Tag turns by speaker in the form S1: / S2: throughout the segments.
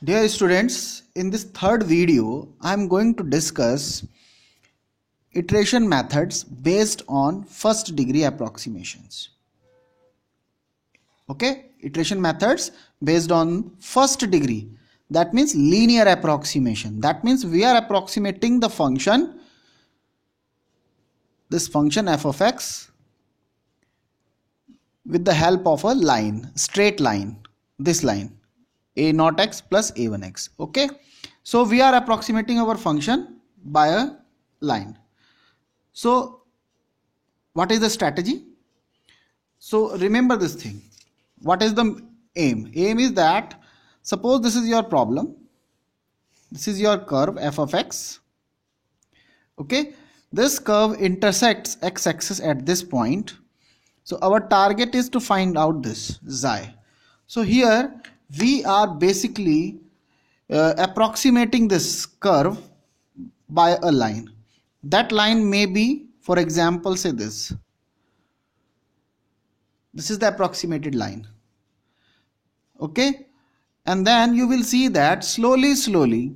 S1: Dear students, in this third video, I am going to discuss iteration methods based on first degree approximations. Okay, iteration methods based on first degree. That means linear approximation. That means we are approximating the function, this function f of x, with the help of a line, straight line, this line. A0 x plus a1 x. Okay, so we are approximating our function by a line. So what is the strategy? So remember this thing. What is the aim? Aim is that, suppose this is your problem, this is your curve f of x. Okay, this curve intersects x-axis at this point. So our target is to find out this xi. So here we are basically approximating this curve by a line. That line may be, for example, say this. This is the approximated line. Okay, and then you will see that slowly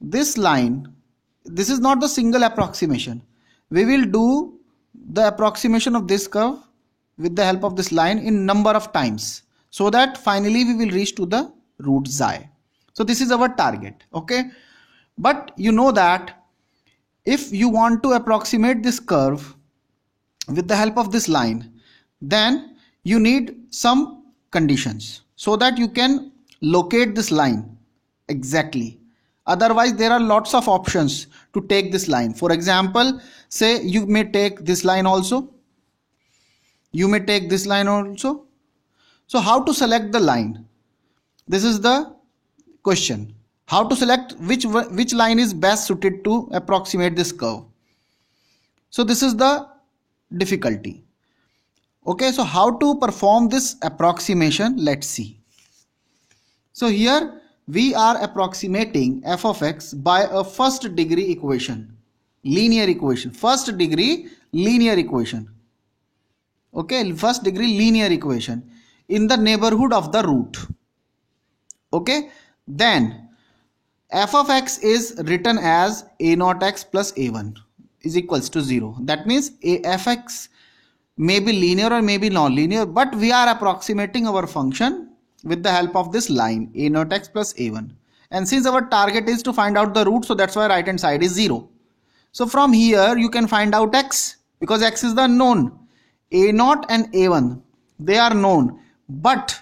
S1: this line, this is not the single approximation. We will do the approximation of this curve with the help of this line in number of times, so that finally we will reach to the root xi. So this is our target. Okay, but you know that if you want to approximate this curve with the help of this line, then you need some conditions so that you can locate this line exactly. Otherwise there are lots of options to take this line. For example, say you may take this line also, you may take this line also. So how to select the line? This is the question. How to select which line is best suited to approximate this curve? So this is the difficulty. Okay, so how to perform this approximation? Let's see. So here we are approximating f of x by a first degree equation, linear equation, first degree linear equation. Okay, first degree linear equation in the neighborhood of the root. Okay, then f of x is written as a0 x plus a1 is equals to 0. That means f x may be linear or may be non-linear, but we are approximating our function with the help of this line a0 x plus a1, and since our target is to find out the root, so that's why right hand side is 0. So from here you can find out x, because x is the known. A0 and a1, they are known, but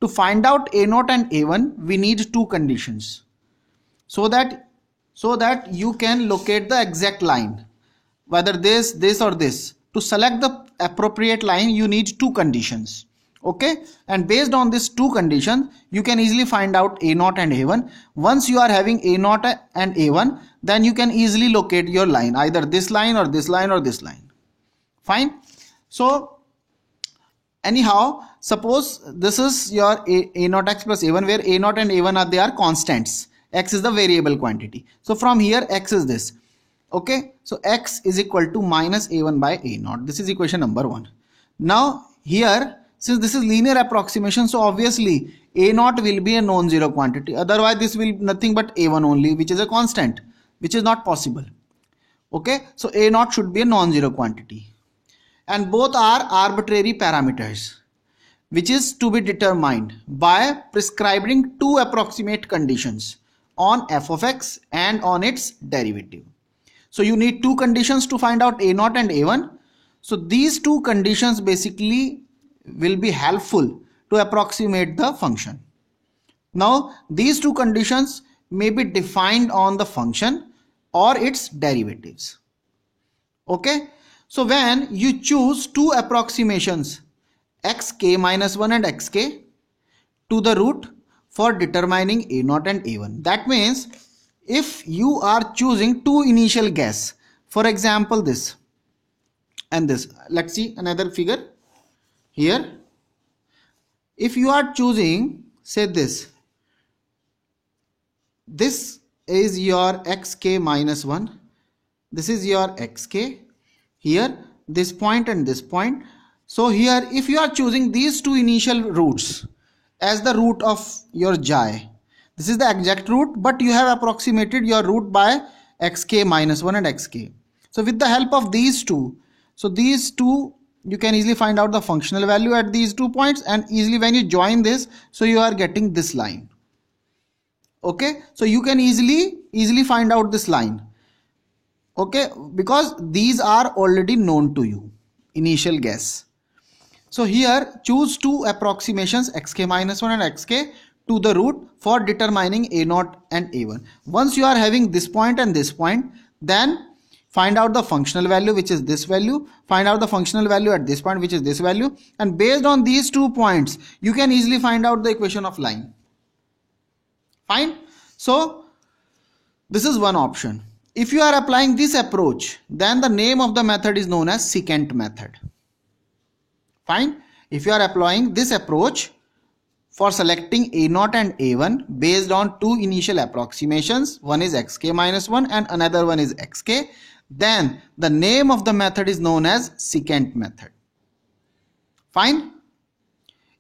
S1: to find out a0 and a1 we need two conditions, so that you can locate the exact line, whether this or this. To select the appropriate line you need two conditions. Okay, and based on these two conditions you can easily find out a0 and a1. Once you are having a0 and a1, then you can easily locate your line, either this line or this line or this line. Fine. So anyhow, suppose this is your a0 x plus a1, where a0 and a1 they are constants, x is the variable quantity. So from here x is this. Okay, so x is equal to minus a1 by a0. This is equation number 1. Now here, since this is linear approximation, so obviously a0 will be a non-zero quantity. Otherwise this will be nothing but a1 only, which is a constant, which is not possible. Okay, so a0 should be a non-zero quantity, and both are arbitrary parameters, which is to be determined by prescribing two approximate conditions on f of x and on its derivative. So you need two conditions to find out a0 and a1. So these two conditions basically will be helpful to approximate the function. Now these two conditions may be defined on the function or its derivatives. Okay, so when you choose two approximations, xk minus 1 and xk, to the root for determining a0 and a1, that means if you are choosing two initial guess, for example this and this, let's see another figure here. If you are choosing, say this is your xk minus 1, this is your xk, here this point and this point. So here if you are choosing these two initial roots as the root of your xi, This is the exact root, but you have approximated your root by xk minus 1 and xk. So with the help of these two, so these two, you can easily find out the functional value at these 2 points, and easily when you join this, so you are getting this line. Okay, so you can easily find out this line. Okay, because these are already known to you, initial guess. So here choose two approximations, xk minus 1 and xk, to the root for determining a0 and a1. Once you are having this point and this point, then find out the functional value, which is this value, find out the functional value at this point, which is this value, and based on these 2 points you can easily find out the equation of line. Fine. So this is one option. If you are applying this approach, then the name of the method is known as secant method. Fine. If you are applying this approach for selecting a0 and a1 based on 2 initial approximations, one is xk minus 1 and another one is xk, then the name of the method is known as secant method. Fine.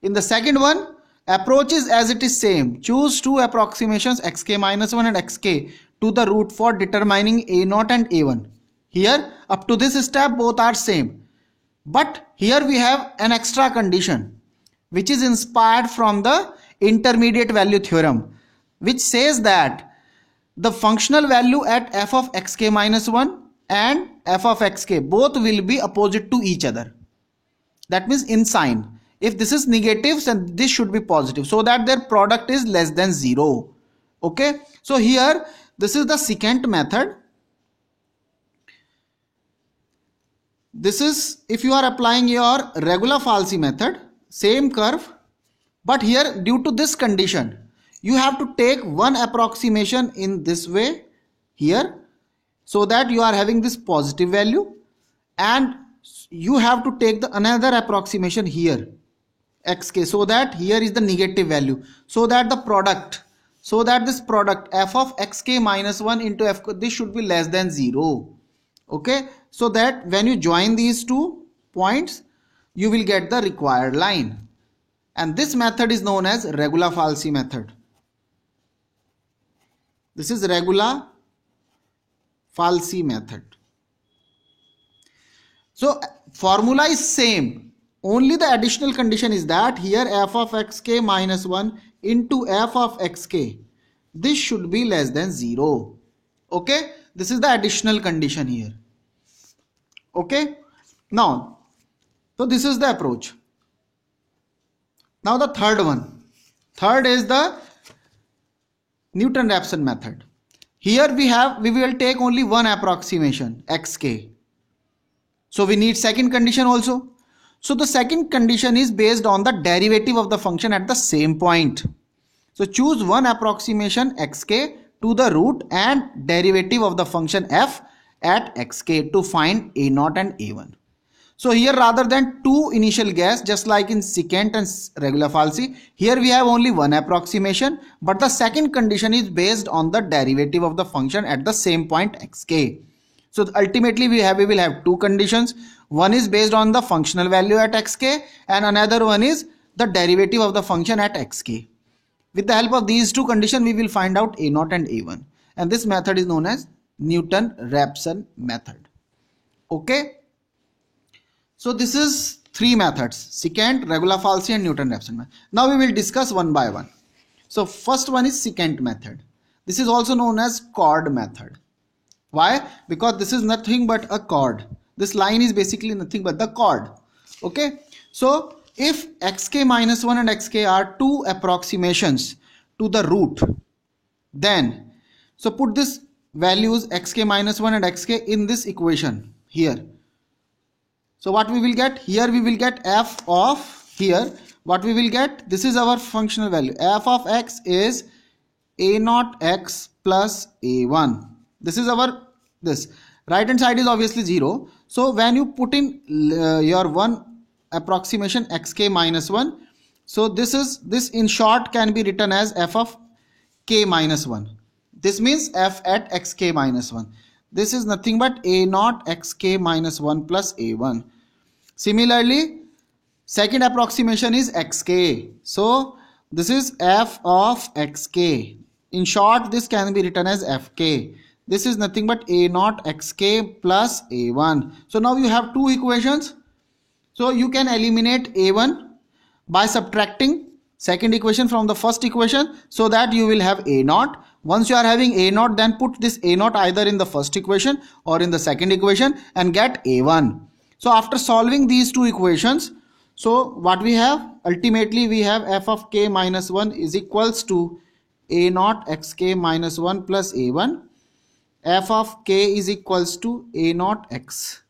S1: In the second one, approach is as it is same. Choose 2 approximations, xk minus 1 and xk, to the root for determining a0 and a1. Here up to this step both are same, but here we have an extra condition which is inspired from the intermediate value theorem, which says that the functional value at f of xk minus 1 and f of xk both will be opposite to each other. That means in sign, if this is negative, then this should be positive, so that their product is less than 0. Okay, so here this is the secant method. This is if you are applying your Regula-Falsi method, same curve, but here due to this condition you have to take one approximation in this way here, so that you are having this positive value, and you have to take the another approximation here xk, so that here is the negative value, so that the product, so that this product f of xk minus 1 into f, this should be less than 0. Okay, so that when you join these 2 points you will get the required line, and this method is known as Regula-Falsi method. This is Regula-Falsi method. So formula is same, only the additional condition is that here f of xk minus 1 into f of xk, this should be less than 0. Okay, this is the additional condition here. Okay, now so this is the approach. Now the third is the Newton-Raphson method. Here we will take only one approximation, xk. So we need second condition also. So the second condition is based on the derivative of the function at the same point. So choose one approximation xk to the root and derivative of the function f at xk to find a0 and a1. So here rather than 2 initial guess, just like in secant and Regula-Falsi, here we have only one approximation, but the second condition is based on the derivative of the function at the same point xk. So ultimately we will have 2 conditions. One is based on the functional value at xk and another one is the derivative of the function at xk. With the help of these 2 conditions we will find out a0 and a1, and this method is known as Newton-Raphson method. Okay. So this is 3 methods: secant, Regula-Falsi and Newton-Raphson method. Now we will discuss one by one. So first one is secant method. This is also known as chord method. Why? Because this is nothing but a chord. This line is basically nothing but the chord. Okay. So if xk minus 1 and xk are 2 approximations to the root, then so put this values xk minus 1 and xk in this equation here. So what we will get here, we will get f of here, what we will get, this is our functional value, f of x is a0 x plus a1. This is our, this right hand side is obviously 0. So when you put in your one approximation xk minus 1, so this in short can be written as f of k minus 1. This means f at xk minus 1. This is nothing but a0 xk minus 1 plus a1. Similarly, second approximation is xk. So This is f of xk. In short, this can be written as fk. This is nothing but a naught xk plus a1. So now you have two equations. So you can eliminate a1 by subtracting second equation from the first equation, so that you will have a naught. Once you are having a naught, then put this a naught either in the first equation or in the second equation and get a1. So after solving these two equations, so what we have, ultimately we have f of k minus 1 is equals to a naught xk minus 1 plus a1. F of k is equals to a naught x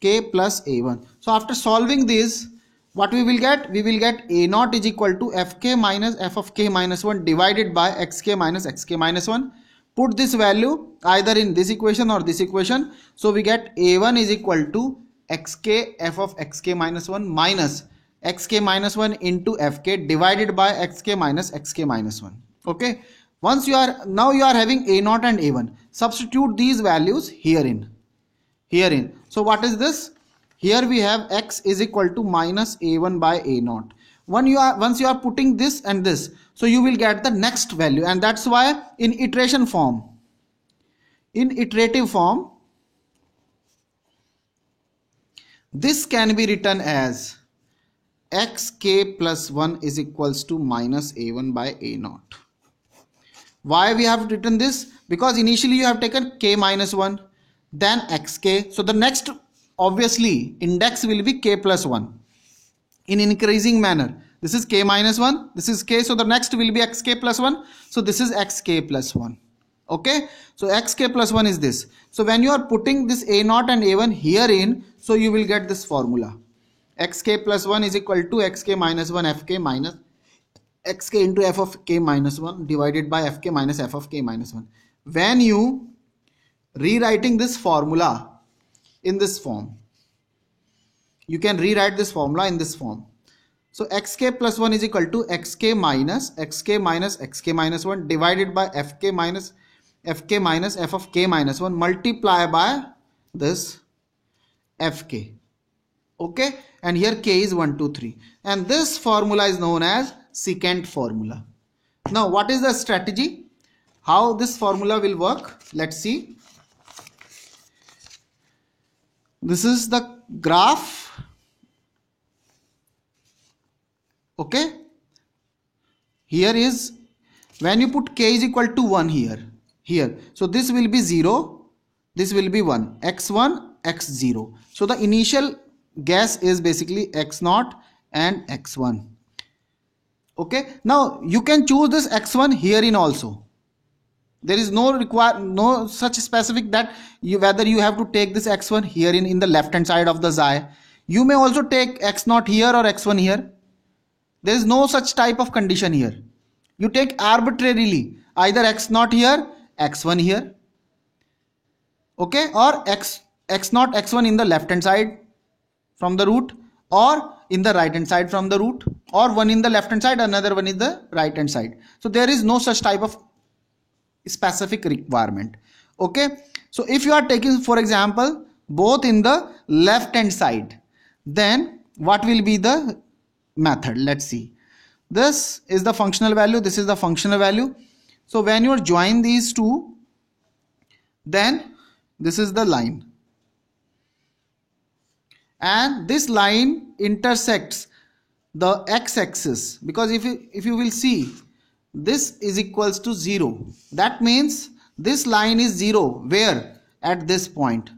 S1: k plus a1. So after solving this, what we will get? We will get a naught is equal to fk minus f of k minus 1 divided by xk minus 1. Put this value either in this equation or this equation. So we get a1 is equal to xk f of xk minus 1 minus xk minus 1 into fk divided by xk minus 1. Okay. Once you are, now you are having a naught and a1. Substitute these values herein. So what is this? Here we have x is equal to minus a1 by a naught. Once you are putting this and this, so you will get the next value, and that's why in iterative form, this can be written as xk plus 1 is equals to minus a1 by a naught. Why we have written this? Because initially you have taken k minus 1, then xk. So the next obviously index will be k plus 1 in increasing manner. This is k minus 1, this is k, so the next will be xk plus 1. So this is xk plus 1. Okay, so xk plus 1 is this. So when you are putting this a naught and a1 here in, so you will get this formula. Xk plus 1 is equal to xk minus 1 fk minus xk into f of k minus 1 divided by fk minus f of k minus 1. When you rewriting this formula in this form, you can rewrite this formula in this form. So xk plus 1 is equal to xk minus xk minus 1 divided by fk minus f of k minus 1 multiply by this fk. Okay, and here k is 1, 2, 3, and this formula is known as secant formula. Now what is the strategy? How this formula will work? Let's see. This is the graph. Okay, here is when you put k is equal to 1 here, so this will be 0, this will be 1, x1 x0. So the initial guess is basically x0 and x1. Okay, now you can choose this x1 herein also. There is no such specific that whether you have to take this x1 herein in the left hand side of the xi. You may also take x0 here or x1 here. There is no such type of condition here. You take arbitrarily either x0 here, x1 here. Okay, or x0 x1 in the left hand side from the root, or in the right hand side from the root, or one in the left hand side, another one in the right hand side. So there is no such type of specific requirement. Okay, so if you are taking, for example, both in the left hand side, then what will be the method? Let's see. This is the functional value, this is the functional value. So when you join these two, then this is the line, and this line intersects the x-axis, because if you will see, this is equals to 0. That means this line is 0 where? At this point.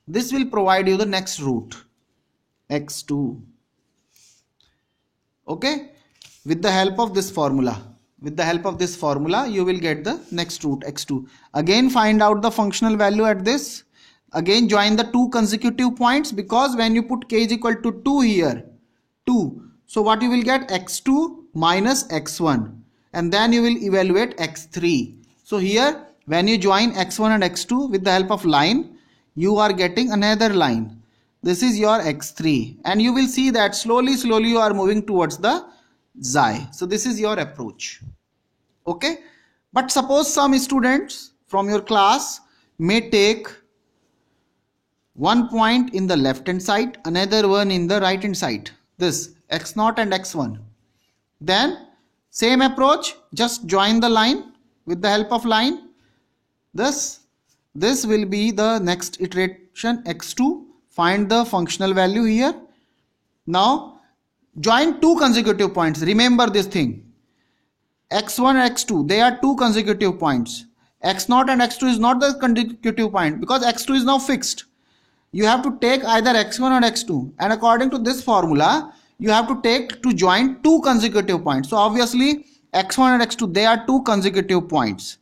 S1: This will provide you the next root, x2. Okay, with the help of this formula, you will get the next root, x2. Again find out the functional value at this. Again join the two consecutive points, because when you put k is equal to 2 here, 2, so what you will get? X2 minus x1, and then you will evaluate x3. So here when you join x1 and x2 with the help of line, you are getting another line. This is your x3, and you will see that slowly you are moving towards the xi. So this is your approach. Okay, but suppose some students from your class may take one point in the left hand side, another one in the right hand side, this x0 and x1. Then Same approach, just join the line with the help of line. This will be the next iteration x2. Find the functional value here. Now join two consecutive points. Remember this thing. x1 and x2, they are two consecutive points. x0 and x2 is not the consecutive point because x2 is now fixed. You have to take either x1 or x2, and according to this formula you have to take to join two consecutive points. So obviously x1 and x2, they are two consecutive points.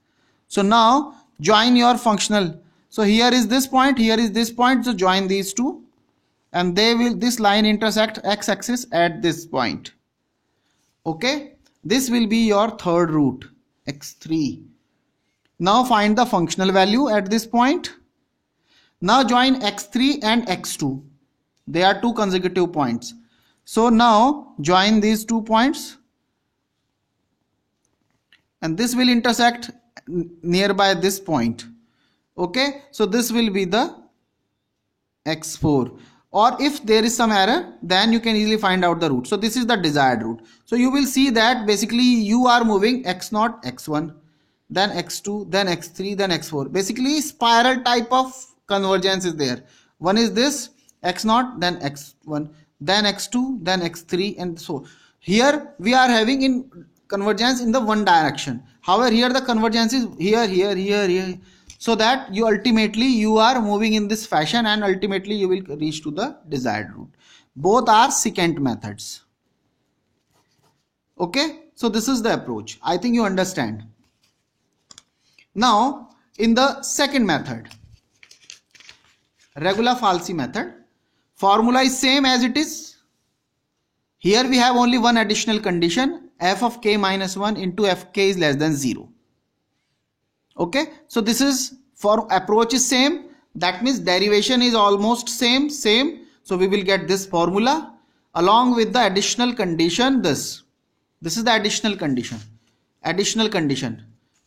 S1: So now join your functional. So here is this point, here is this point, so join these two, and this line intersect x-axis at this point. Okay, this will be your third root, x3. Now find the functional value at this point. Now join x3 and x2. They are two consecutive points. So now join these 2 points, and this will intersect nearby this point. Okay, so this will be the x4. Or if there is some error, then you can easily find out the root. So this is the desired root. So you will see that basically you are moving x0, x1, then x2, then x3, then x4. Basically spiral type of convergence is there. One is this x0, then x1, then x2, then x3, and so here we are having in convergence in the one direction. However, here the convergence is here, so that you ultimately you are moving in this fashion, and ultimately you will reach to the desired root. Both are secant methods. Okay, so this is the approach. I think you understand. Now in the second method, Regula-Falsi method, formula is same as it is. Here we have only one additional condition, f of k minus 1 into f k is less than 0. Okay, so this is for approach is same, that means derivation is almost same. So we will get this formula along with the additional condition. This is the additional condition.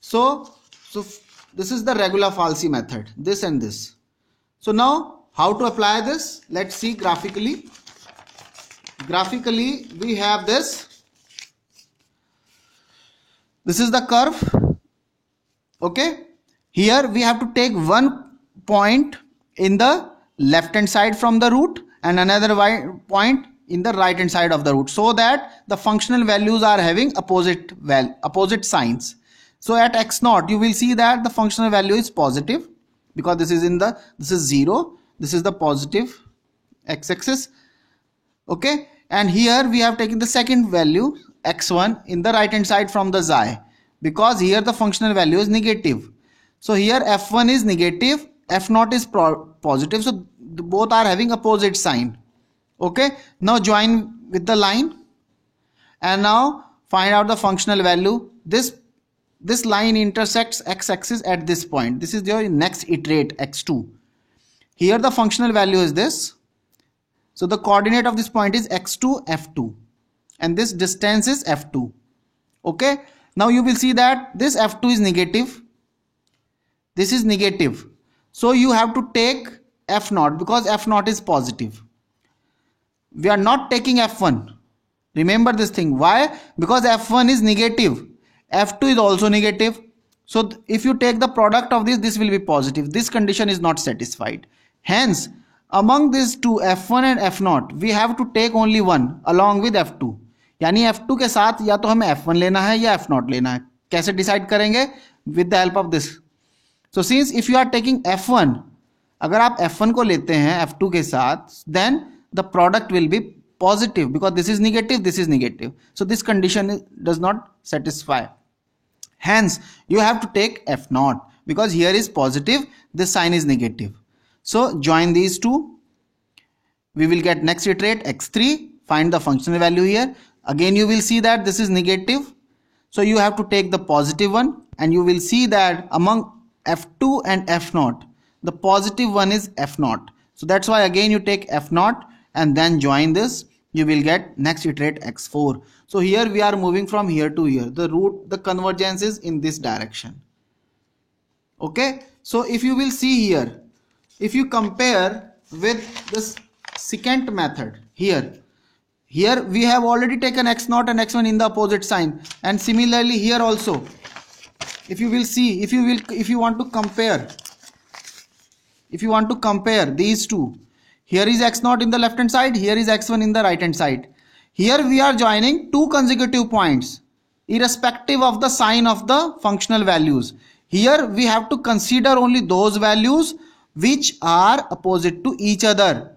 S1: So this is the Regula-Falsi method, this and this. So now how to apply this? Let's see graphically. We have this. This is the curve. Okay, here we have to take one point in the left hand side from the root and another point in the right hand side of the root, so that the functional values are having opposite signs. So at x0 you will see that the functional value is positive because this is 0, this is the positive x-axis. Okay, and here we have taken the second value x1 in the right hand side from the xi, because here the functional value is negative. So here f1 is negative, f0 is positive, so both are having opposite sign. Okay, now join with the line and now find out the functional value. This line intersects x-axis at this point. This is your next iterate x2. Here the functional value is this. So the coordinate of this point is x2, f2, and this distance is f2. Okay, now you will see that this f2 is negative, this is negative, so you have to take f0 because f0 is positive. We are not taking f1. Remember this thing. Why? Because f1 is negative, f2 is also negative. So if you take the product of this will be positive. This condition is not satisfied. Hence among these two, f1 and f0, we have to take only one along with f2. यानी f2 के साथ या तो हमें f1 लेना है या f0 लेना है. कैसे डिसाइड करेंगे? With the help of this. So since if you are taking f1, अगर आप f1 को लेते हैं f2 के साथ, then the product will be positive because this is negative, this is negative. So this condition does not satisfy. Hence you have to take f0 because here is positive, this sign is negative. So join these two. We will get next iterate x3. Find the functional value here. Again you will see that this is negative. So you have to take the positive one, and you will see that among f2 and f0, the positive one is f0. So that's why again you take f0 and then join this. You will get next iterate x4. So here we are moving from here to here. The convergence is in this direction. Okay. So if you will see here, if you compare with this secant method, here Here we have already taken x0 and x1 in the opposite sign, and similarly here also. If you will see, if you want to compare these two, here is x0 in the left hand side, here is x1 in the right hand side. Here we are joining two consecutive points irrespective of the sign of the functional values. Here we have to consider only those values which are opposite to each other.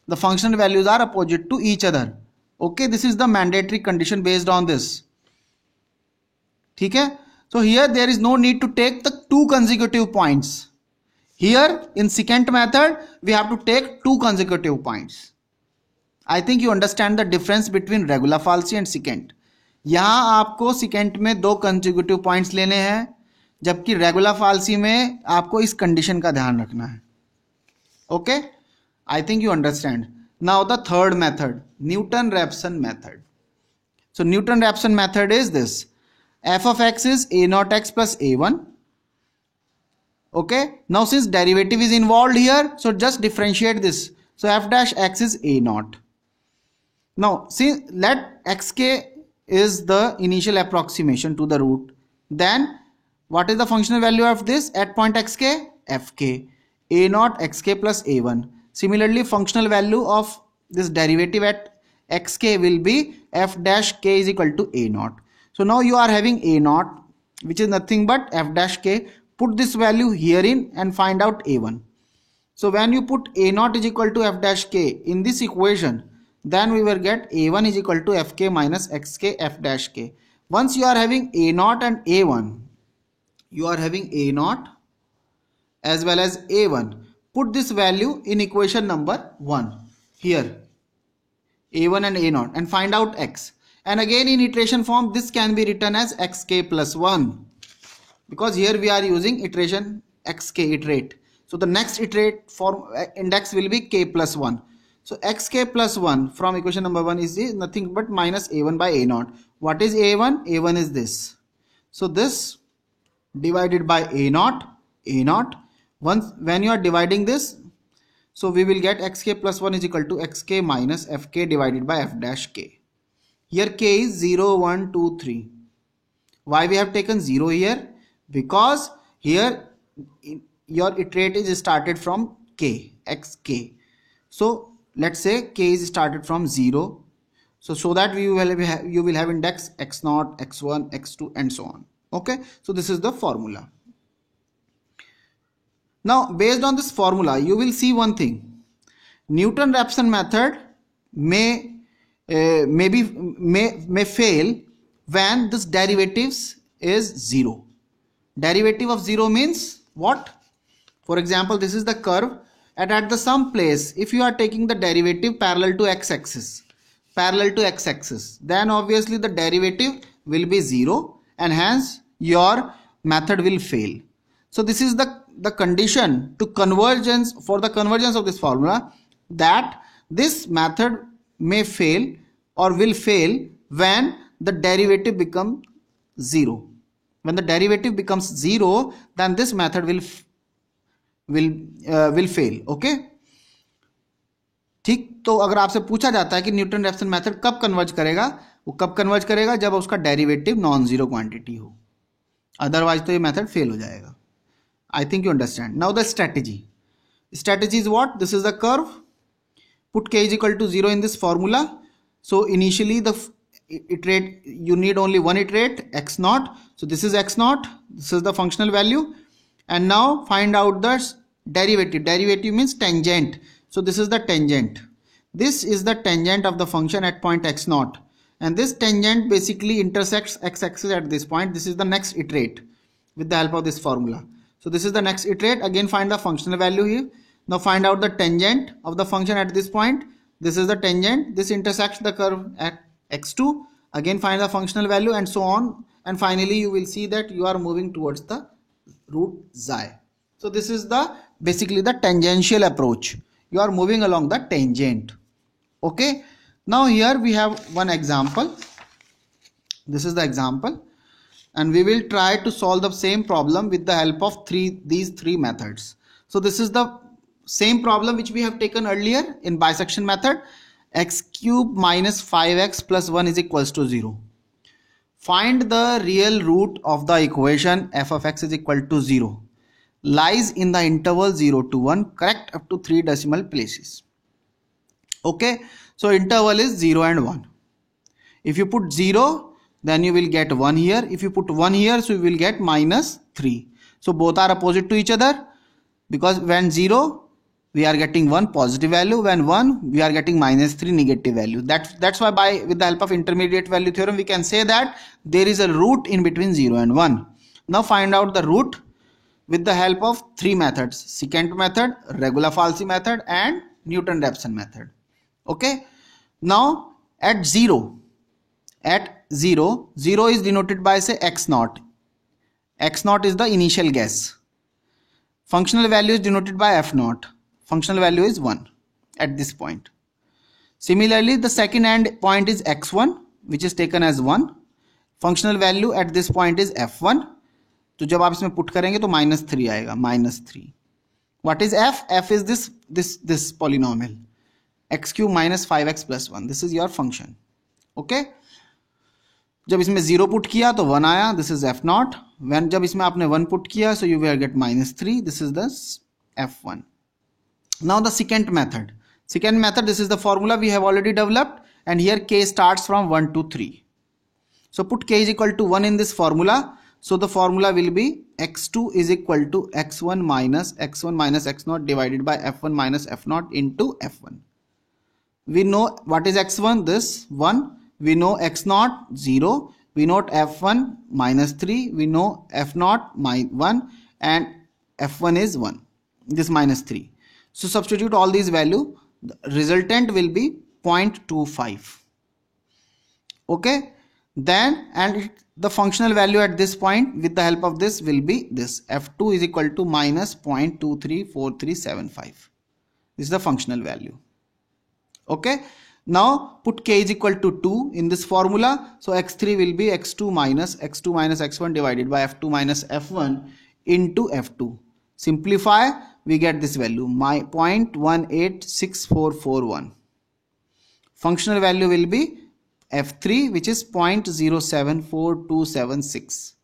S1: The functional values are opposite to each other. Okay, this is the mandatory condition based on this. Okay, so here there is no need to take the two consecutive points. Here in secant method we have to take two consecutive points. I think you understand the difference between regular falsi and secant. यहाँ आपको secant में दो consecutive points लेने हैं, जबकि regular falsi में आपको इस condition का ध्यान रखना है. Okay, I think you understand. Now the third method, Newton-Raphson method. So Newton-Raphson method is this: f of x is a0 x plus a1. Okay, now since derivative is involved here, so just differentiate this. So f dash x is a0. Now see, let xk is the initial approximation to the root. Then what is the functional value of this at point xk? Fk. a0 xk plus a1. Similarly, functional value of this derivative at xk will be f dash k is equal to a0. So now you are having a0, which is nothing but f dash k. Put this value herein and find out a1. So when you put a0 is equal to f dash k in this equation, then we will get a1 is equal to fk minus xk f dash k. Once you are having a0 and a1, you are having a0 as well as a1. Put this value in equation number 1 here, a1 and a0, and find out x. And again in iteration form, this can be written as xk plus 1, because here we are using iteration xk, iterate. So the next iterate form index will be k plus 1. So xk plus 1 from equation number 1 is nothing but minus a1 by a0. What is a1? a1 is this. So this divided by a0. Once when you are dividing this, so we will get xk plus 1 is equal to xk minus fk divided by f dash k. Here k is 0, 1, 2, 3. Why we have taken 0 here? Because here your iterate is started from k, xk. So let's say k is started from 0. So that you will have index x0, x1, x2 and so on. Okay, so this is the formula. Now based on this formula, you will see one thing: Newton-Raphson method may fail when this derivatives is 0. Derivative of 0 means what? For example, this is the curve, and at the some place, if you are taking the derivative parallel to x-axis, then obviously the derivative will be 0, and hence your method will fail. So this is the condition to convergence, for the convergence of this formula, that this method may fail or will fail when the derivative becomes 0. When the derivative becomes 0, then this method will fail. Okay, ठीक. तो अगर आपसे पूछा जाता है कि Newton Raphson method कब converge करेगा, वो कब कन्वर्ज करेगा? जब उसका डेरिवेटिव नॉन जीरो क्वांटिटी हो, अदरवाइज तो ये मेथड फेल हो जाएगा. I think you understand. Now the strategy is what? This is the curve. Put k is equal to 0 in this formula. So initially the iterate, you need only one iterate, x0. So this is x0. This is the functional value. And now find out the derivative. Derivative means tangent. So this is the tangent. This is the tangent of the function at point x0. And this tangent basically intersects x-axis at this point. This is the next iterate with the help of this formula. So this is the next iterate. Again find the functional value here. Now find out the tangent of the function at this point. This is the tangent. This intersects the curve at x2. Again find the functional value and so on. And finally you will see that you are moving towards the root xi. So this is the basically the tangential approach. You are moving along the tangent. Okay. Now here we have one example. This is the example. And we will try to solve the same problem with the help of these three methods. So this is the same problem which we have taken earlier in bisection method, x cube minus 5x plus 1 is equals to 0. Find the real root of the equation f of x is equal to 0. Lies in the interval 0 to 1, correct up to 3 decimal places. Okay, so interval is 0 and 1. If you put 0, then you will get 1 here. If you put 1 here, so you will get minus 3. So both are opposite to each other, because when 0, we are getting 1 positive value, when 1, we are getting minus 3 negative value. That's why with the help of intermediate value theorem, we can say that there is a root in between 0 and 1. Now find out the root with the help of 3 methods: secant method, Regula-Falsi method, and Newton-Raphson method. Okay, now at 0, 0 is denoted by, say, x naught. X naught is the initial guess. Functional value is denoted by f naught. Functional value is 1 at this point. Similarly, the second end point is x1, which is taken as 1. Functional value at this point is f1. तो जब आप इसमें put करेंगे तो -3 आएगा, -3. What is f? F is this polynomial, x cube minus 5x plus 1. This is your function. Okay. जब इसमें 0 put किया तो 1 आया, this is f naught. When जब इसमें आपने 1 पुट किया, so you will get -3. This is the f1. Now the secant method. Secant method, this is the formula we have already developed, and here k starts from 1 to 3. So put k is equal to 1 in this formula. So the formula will be x2 is equal to x1 minus x naught divided by f1 minus f naught into f1. We know what is x1, this 1. We know x naught 0. We know f1 minus 3. We know f naught 1, and f1 is 1. This minus 3. So substitute all these value. The resultant will be 0.25. Okay. Then the functional value at this point with the help of this will be this f2 is equal to minus 0.234375. This is the functional value. Okay. Now put k is equal to 2 in this formula. So x3 will be x2 minus x1 divided by f2 minus f1 into f2. Simplify, we get this value, 0.186441. Functional value will be f3, which is 0.074276.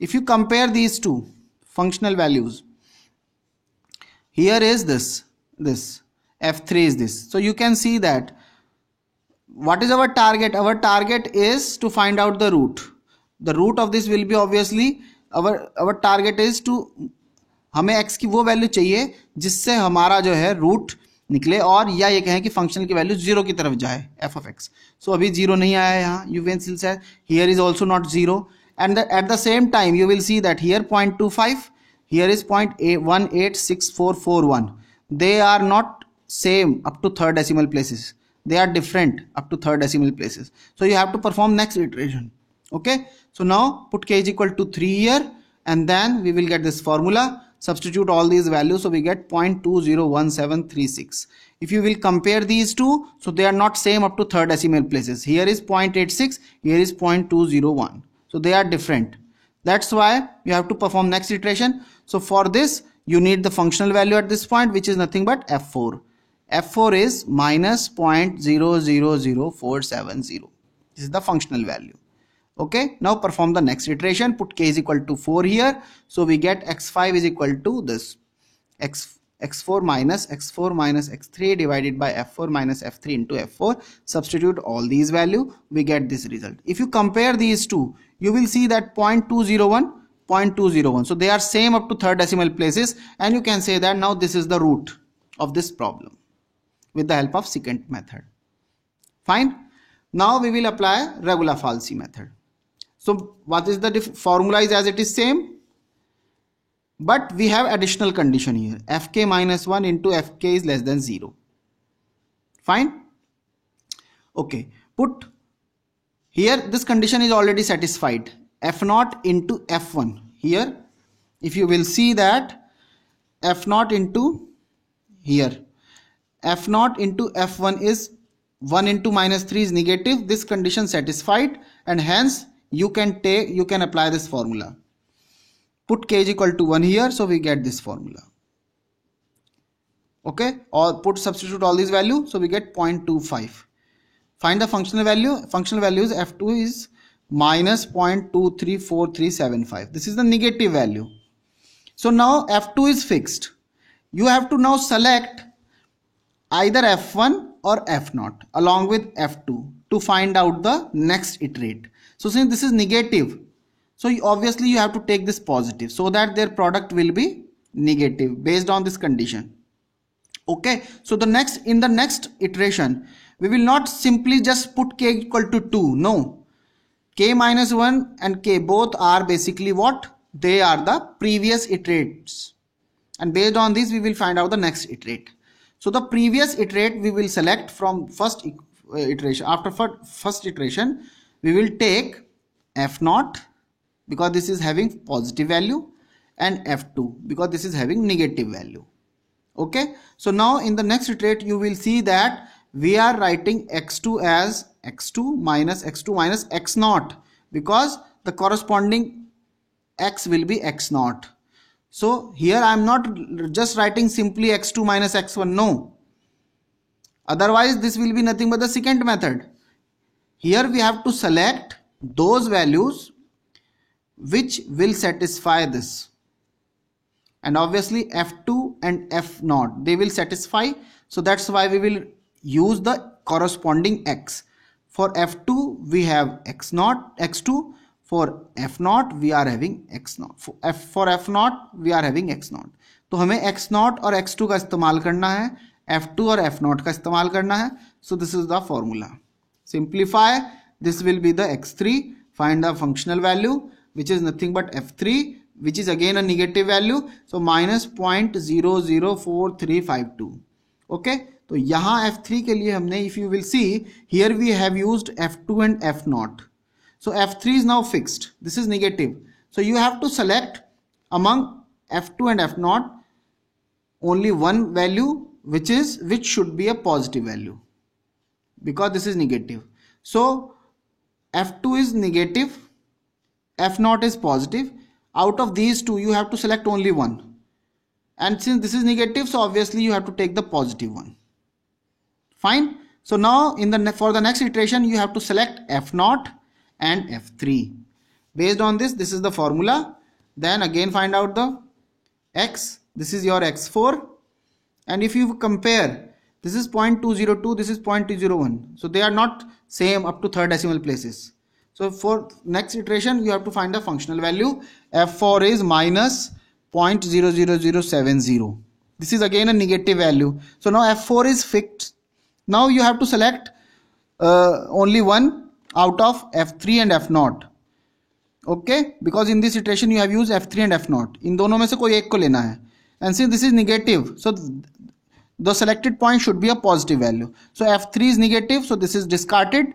S1: If you compare these two functional values, here is this f3 is this. So you can see that what is our target? Our target is to find out the root. The root of this will be obviously our target is to, हमें x की वो value चाहिए जिससे हमारा जो है root निकले, और या ये कहें कि फंक्शन की वैल्यू 0 की तरफ जाए, f of x. So अभी 0 नहीं आया है यहाँ, you will see here is also not 0, and at the same time you will see that here 0.25, here is 0.186441. They are not same up to third decimal places. They are different up to third decimal places. So you have to perform next iteration. Okay. So now put k is equal to 3 here, and then we will get this formula. Substitute all these values, so we get 0.201736. If you will compare these two, so they are not same up to third decimal places. Here is 0.86, here is 0.201. So they are different. That's why you have to perform next iteration. So for this, you need the functional value at this point, which is nothing but f4. F4 is minus 0.000470. This is the functional value. Okay, now perform the next iteration. Put k is equal to 4 here. So we get x5 is equal to this x4 minus x3 divided by f4 minus f3 into f4. Substitute all these value, we get this result. If you compare these two, you will see that 0.201, 0.201. So they are same up to third decimal places, and you can say that now this is the root of this problem with the help of secant method. Fine. Now we will apply Regula-Falsi method. So what is the formula is as it is same, but we have additional condition here, fk minus 1 into fk is less than 0. Fine. Okay, put here this condition is already satisfied, f0 into f1. Here if you will see that f0 into here, f0 into f1 is 1 into minus 3 is negative. This condition satisfied, and hence you can apply this formula. Put k is equal to 1 here, so we get this formula. Okay, or substitute all these values, so we get 0.25. Find the functional value. Functional value is f2 is minus 0.234375. This is the negative value. So now f2 is fixed. You have to now select either f1 or f0 along with f2 to find out the next iterate. So since this is negative, so obviously you have to take this positive so that their product will be negative based on this condition. Okay, so in the next iteration we will not simply just put k equal to 2. No, k minus 1 and k both are basically what? They are the previous iterates, and based on this we will find out the next iterate. So the previous iterate we will select from first iteration. After first iteration we will take f0 because this is having positive value, and f2 because this is having negative value. Okay, so now in the next iterate you will see that we are writing x2 as x2 minus x0 because the corresponding x will be x0. So here I am not just writing simply x2 minus x1, no, otherwise this will be nothing but the second method. Here we have to select those values which will satisfy this, and obviously f2 and f0 they will satisfy, so that's why we will use the corresponding x. For f2 we have x0 x2, for f0 we are having x0, for f0 we are having x0. तो हमें x0 और x2 का इस्तेमाल करना है, f2 और f0 का इस्तेमाल करना है. So this is the formula. Simplify, this will be the x3. Find the functional value which is nothing but f3, which is again a negative value, so minus 0.004352. Okay, तो यहाँ f3 के लिए हमने, if you will see here we have used f2 and f0. So f3 is now fixed. This is negative. So you have to select among f2 and f0 only one value which should be a positive value because this is negative. So f2 is negative, f0 is positive. Out of these two you have to select only one, and since this is negative, so obviously you have to take the positive one. Fine. So now for the next iteration you have to select f0 and f3. Based on this is the formula. Then again find out the x. This is your x4, and if you compare, this is 0.202, this is 0.201, so they are not same up to third decimal places. So for next iteration you have to find the functional value. f4 is minus 0.00070. This is again a negative value. So now f4 is fixed. Now you have to select only one out of f3 and f0. Okay, because in this iteration you have used f3 and f0. इन दोनों में से कोई एक को लेना है. And since this is negative, so the selected point should be a positive value. So f3 is negative, so this is discarded.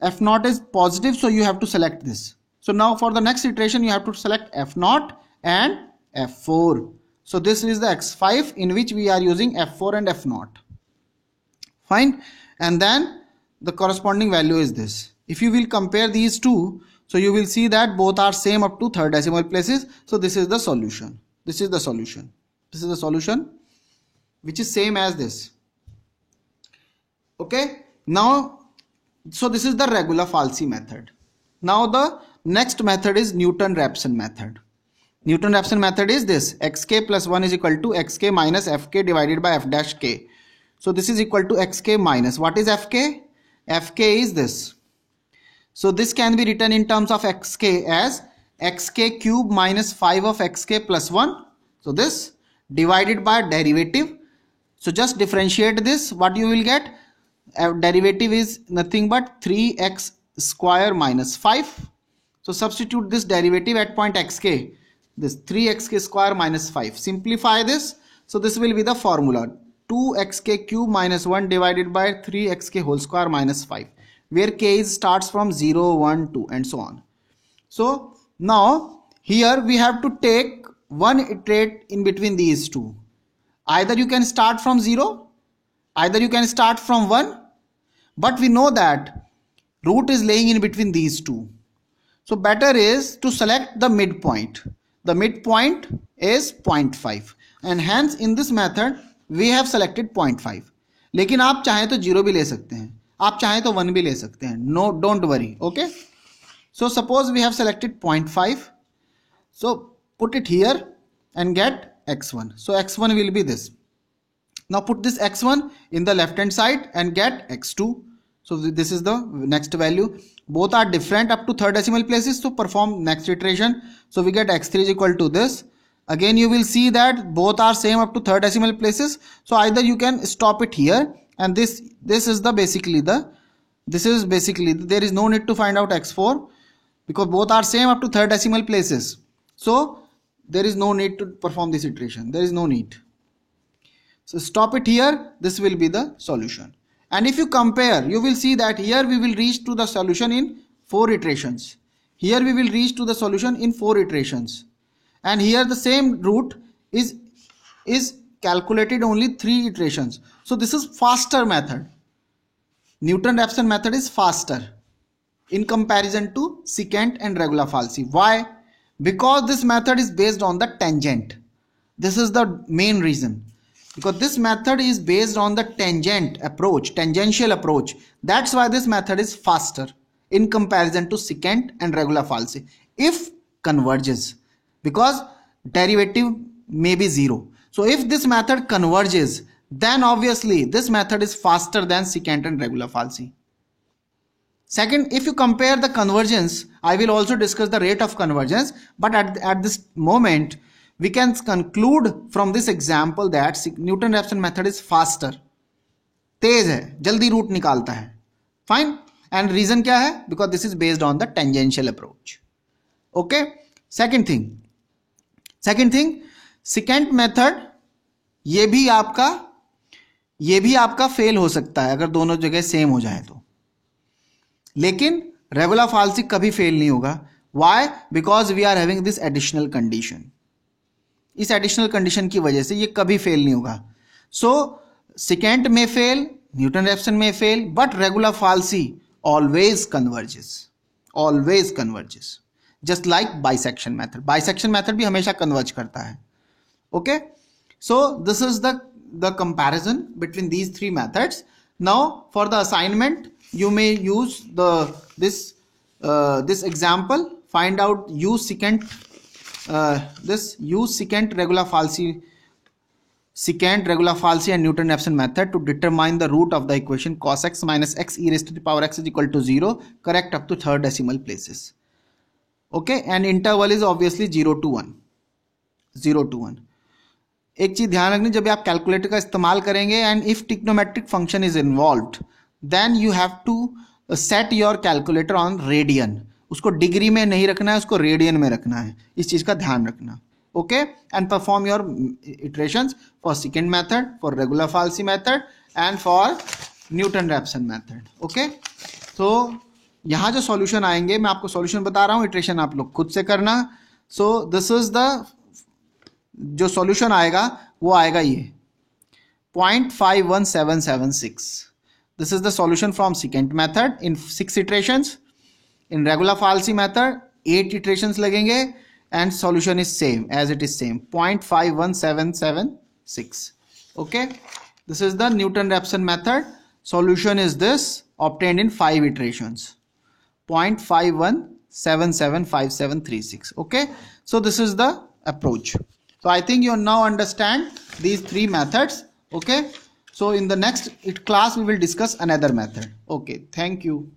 S1: f0 is positive, so you have to select this. So now for the next iteration you have to select f0 and f4. So this is the x5 in which we are using f4 and f0. Fine. And then the corresponding value is this. If you will compare these two, so you will see that both are same up to third decimal places. So this is the solution. This is the solution. This is the solution which is same as this. Okay. Now, so this is the regular falsi method. Now the next method is Newton-Raphson method. Newton-Raphson method is this: xk plus 1 is equal to xk minus fk divided by f dash k. So this is equal to xk minus, what is fk? Fk is this. So this can be written in terms of xk as xk cube minus 5 of xk plus 1. So this divided by derivative. So just differentiate this. What you will get? Derivative is nothing but 3x square minus 5. So substitute this derivative at point xk. This 3xk square minus 5. Simplify this. So this will be the formula. 2xk cube minus 1 divided by 3xk whole square minus 5. Where k starts from 0, 1, 2 and so on. So now here we have to take one iterate in between these two. Either you can start from 0, either you can start from 1, but we know that root is laying in between these two. So better is to select the midpoint. The midpoint is 0.5, and hence in this method we have selected 0.5, लेकिन आप चाहें तो 0 भी ले सकते हैं, आप चाहें तो 1 भी ले सकते हैं, no don't worry. Okay, so suppose we have selected 0.5, so put it here and get x1. So x1 will be this. Now put this x1 in the left hand side and get x2. So this is the next value. Both are different up to third decimal places, so perform next iteration. So we get x3 is equal to this. Again you will see that both are same up to third decimal places, so either you can stop it here, and this is the basically there is no need to find out x4 because both are same up to third decimal places, so there is no need to perform this iteration, there is no need. So stop it here, this will be the solution. And if you compare, you will see that here we will reach to the solution in 4 iterations, here we will reach to the solution in 4 iterations, and here the same route is calculated only 3 iterations. So this is faster method. Newton-Raphson method is faster in comparison to secant and regula falsi. Why? Because this method is based on the tangent. This is the main reason. Because this method is based on the tangential approach. That's why this method is faster in comparison to secant and regula falsi. If converges, because derivative may be 0. So if this method converges, then obviously this method is faster than secant and regula falsi. Second, if you compare the convergence, I will also discuss the rate of convergence, but at this moment we can conclude from this example that Newton-Raphson method is faster, तेज है, जल्दी root निकालता है. Fine. And reason क्या है? Because this is based on the tangential approach. Okay. Second thing, secant method ये भी आपका fail हो सकता है अगर दोनों जगह सेम हो जाए तो, लेकिन रेगुला फाल्सी कभी फेल नहीं होगा. Why? Because we are having this additional condition. इस एडिशनल कंडीशन की वजह से ये कभी फेल नहीं होगा. सो secant may fail, Newton-Raphson may fail, but regula falsi always converges, just like bisection method. Bisection method भी हमेशा converge करता है. Okay, so this is the comparison between these 3 methods. Now for the assignment you may use this example. Find out use secant regula falsi and Newton-Raphson method to determine the root of the equation cos x minus x e raised to the power x is equal to 0, correct up to third decimal places. Okay, and interval is obviously 0 to 1. एक चीज ध्यान रखनी, जब आप calculator का इस्तेमाल करेंगे and if trigonometric function is involved, then you have to set your calculator on radian. उसको डिग्री में नहीं रखना है, उसको रेडियन में रखना है. इस चीज का ध्यान रखना. Okay, and perform your iterations for second method, for regular falsi method and for Newton Raphson method. Okay, तो यहाँ जो सॉल्यूशन आएंगे, मैं आपको सॉल्यूशन बता रहा हूँ, इटरेशन आप लोग खुद से करना. सो दिस इज द जो सॉल्यूशन आएगा वो आएगा ये 0.51776. This is the solution from secant method in 6 iterations. In regular falsi method 8 iterations लगेंगे and solution is same as it is same 0.51776. Okay, this is the Newton-Raphson method. Solution is this, obtained in 5 iterations, 0.51775736. Okay, so this is the approach. So I think you now understand these 3 methods. Okay, so in the next class we will discuss another method. Okay, thank you.